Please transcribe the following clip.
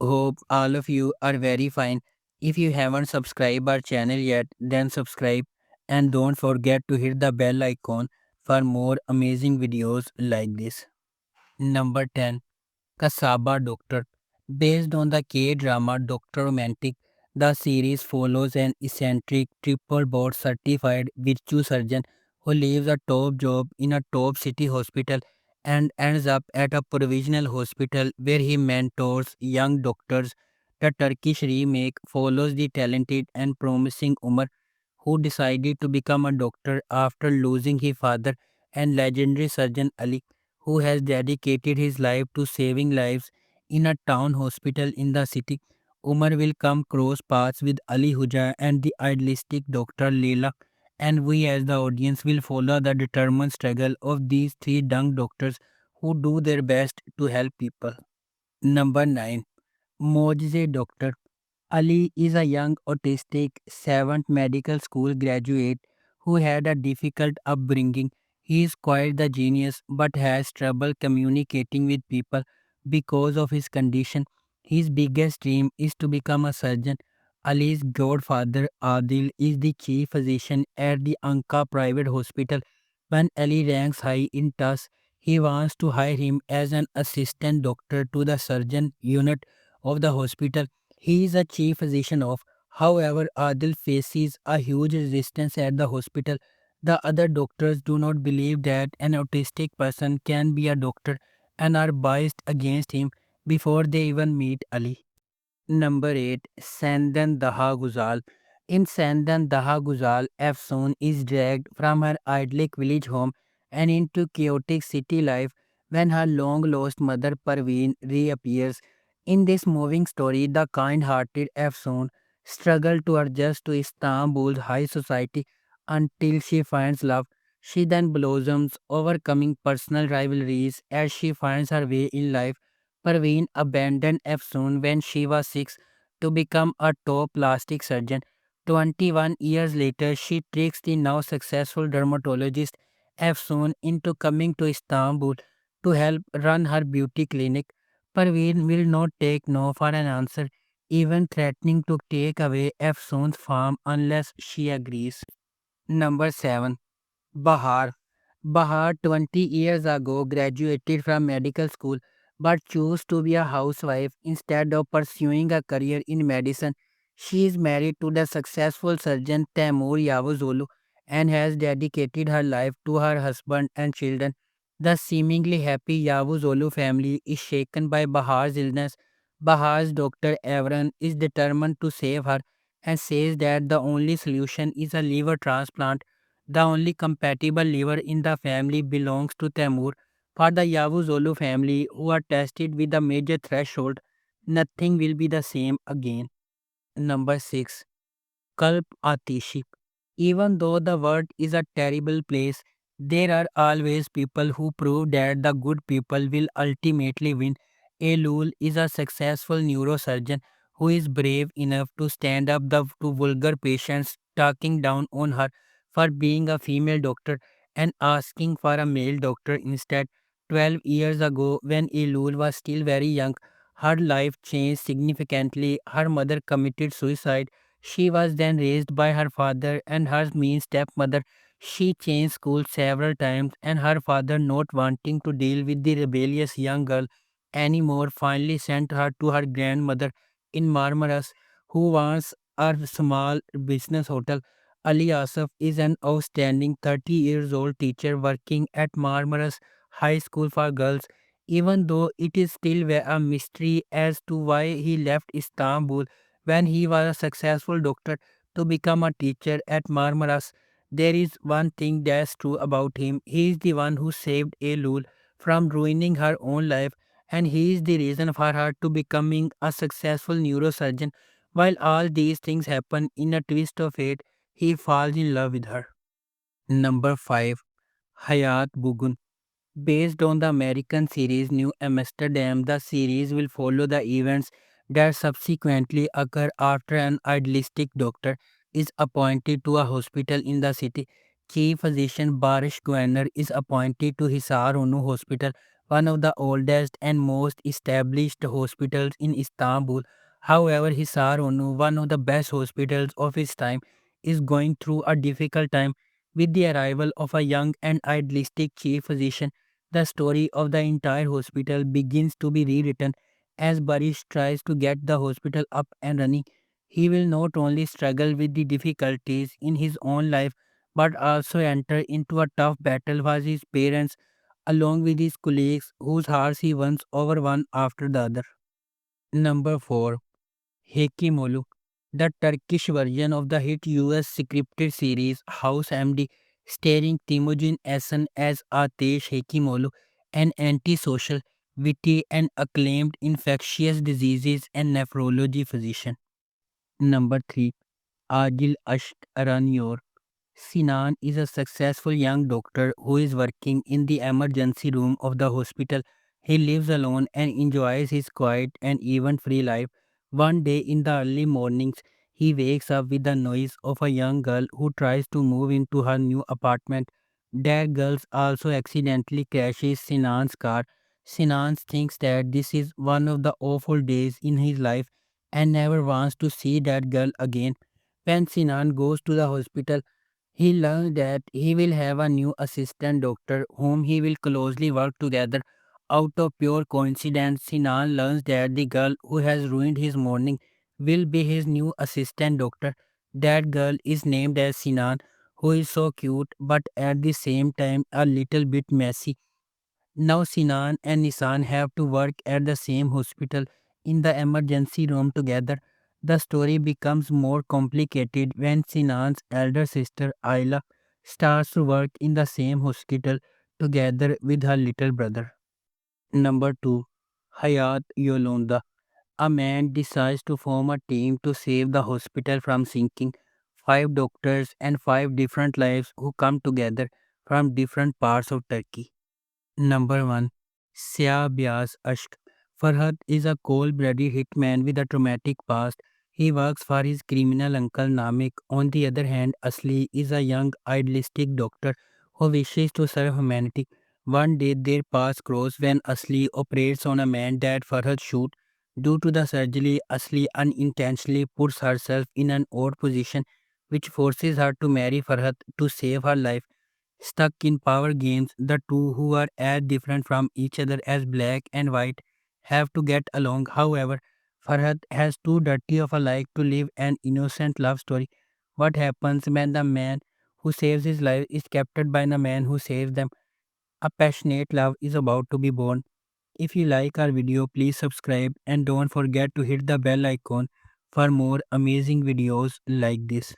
Hope all of you are very fine. If you haven't subscribed our channel yet, then subscribe and don't forget to hit the bell icon for more amazing videos like this. Number 10. Kasaba Doctor. Based on the K-drama Doctor Romantic, the series follows an eccentric triple board certified virtue surgeon who leaves a top job in a top city hospital and ends up at a provisional hospital where he mentors young doctors. The Turkish remake follows the talented and promising Umar who decided to become a doctor after losing his father, and legendary surgeon Ali, who has dedicated his life to saving lives in a town hospital in the city. Umar will come cross paths with Ali Huja and the idealistic Dr. Leela, and we as the audience will follow the determined struggle of these three young doctors who do their best to help people. Number 9. Mojize Doctor. Ali is a young autistic 7th medical school graduate who had a difficult upbringing. He is quite the genius but has trouble communicating with people because of his condition. His biggest dream is to become a surgeon. Ali's godfather Adil is the chief physician at the Anka private hospital. When Ali ranks high in TAS, he wants to hire him as an assistant doctor to the surgeon unit of the hospital he is a chief physician of. However, Adil faces a huge resistance at the hospital. The other doctors do not believe that an autistic person can be a doctor and are biased against him before they even meet Ali. Number 8. Sandan Daha Guzal. In Sandan Daha Guzal, Efsoon is dragged from her idyllic village home and into chaotic city life when her long-lost mother Parveen reappears. In this moving story, the kind-hearted Efsoon struggles to adjust to Istanbul's high society until she finds love. She then blossoms, overcoming personal rivalries as she finds her way in life. Parveen abandoned Efsoon when she was 6 to become a top plastic surgeon. 21 years later, she tricks the now successful dermatologist Efsoon into coming to Istanbul to help run her beauty clinic. Parveen will not take no for an answer, even threatening to take away Efsoon's farm unless she agrees. Number 7. Bahar. Bahar 20 years ago graduated from medical school but chose to be a housewife instead of pursuing a career in medicine. She is married to the successful surgeon Temur Yavuzolu and has dedicated her life to her husband and children. The seemingly happy Yavuzolu family is shaken by Bahar's illness. Bahar's doctor Evran is determined to save her and says that the only solution is a liver transplant. The only compatible liver in the family belongs to Temur. For the Yavuzolu family, who are tested with a major threshold, nothing will be the same again. Number 6. Kalp Atishi. Even though the world is a terrible place, there are always people who prove that the good people will ultimately win. Elul is a successful neurosurgeon who is brave enough to stand up to vulgar patients talking down on her for being a female doctor and asking for a male doctor instead. 12 years ago, when Elul was still very young, her life changed significantly. Her mother committed suicide. She was then raised by her father and her mean stepmother. She changed schools several times, and her father, not wanting to deal with the rebellious young girl anymore, finally sent her to her grandmother in Marmaras, who was a small business hotel. Ali Asaf is an outstanding 30 years old teacher working at Marmaras High School for Girls, even though it is still a mystery as to why he left Istanbul when he was a successful doctor to become a teacher at Marmaras. There is one thing that's true about him. He is the one who saved Elul from ruining her own life, and he is the reason for her to becoming a successful neurosurgeon. While all these things happen in a twist of fate, he falls in love with her. Number 5. Hayat Bugun. Based on the American series New Amsterdam, the series will follow the events that subsequently occur after an idealistic doctor is appointed to a hospital in the city. Chief physician Barish Guaner is appointed to Hisar Onu Hospital, one of the oldest and most established hospitals in Istanbul. However, Hisar Onu, one of the best hospitals of its time, is going through a difficult time with the arrival of a young and idealistic chief physician. The story of the entire hospital begins to be rewritten as Barish tries to get the hospital up and running. He will not only struggle with the difficulties in his own life but also enter into a tough battle with his parents along with his colleagues whose hearts he wins over one after the other. Number 4. Hekimolu, the Turkish version of the hit US scripted series House MD, starring Timujin Esen as Atesh Hekimolu, an antisocial, witty, and acclaimed infectious diseases and nephrology physician. Number 3. Adil Ashk Aranyor. Sinan is a successful young doctor who is working in the emergency room of the hospital. He lives alone and enjoys his quiet and even free life. One day in the early mornings, he wakes up with the noise of a young girl who tries to move into her new apartment. That girl also accidentally crashes Sinan's car. Sinan thinks that this is one of the awful days in his life and never wants to see that girl again. When Sinan goes to the hospital, he learns that he will have a new assistant doctor whom he will closely work together. Out of pure coincidence, Sinan learns that the girl who has ruined his morning will be his new assistant doctor. That girl is named as Sinan, who is so cute but at the same time a little bit messy. Now Sinan and Nisan have to work at the same hospital in the emergency room together. The story becomes more complicated when Sinan's elder sister Ayla starts to work in the same hospital together with her little brother. Number 2. Hayat Yolanda. A man decides to form a team to save the hospital from sinking. Five doctors and five different lives who come together from different parts of Turkey. Number 1. Siyah Bias Ashk. Farhad is a cold-blooded hitman with a traumatic past. He works for his criminal uncle Namik. On the other hand, Asli is a young, idealistic doctor who wishes to serve humanity. One day, their paths cross when Asli operates on a man that Farhad shoots. Due to the surgery, Asli unintentionally puts herself in an odd position, which forces her to marry Farhad to save her life. Stuck in power games, the two who are as different from each other as black and white have to get along. However, Farhad has too dirty of a life to live an innocent love story. What happens when the man who saves his life is captured by the man who saves them? A passionate love is about to be born. If you like our video, please subscribe and don't forget to hit the bell icon for more amazing videos like this.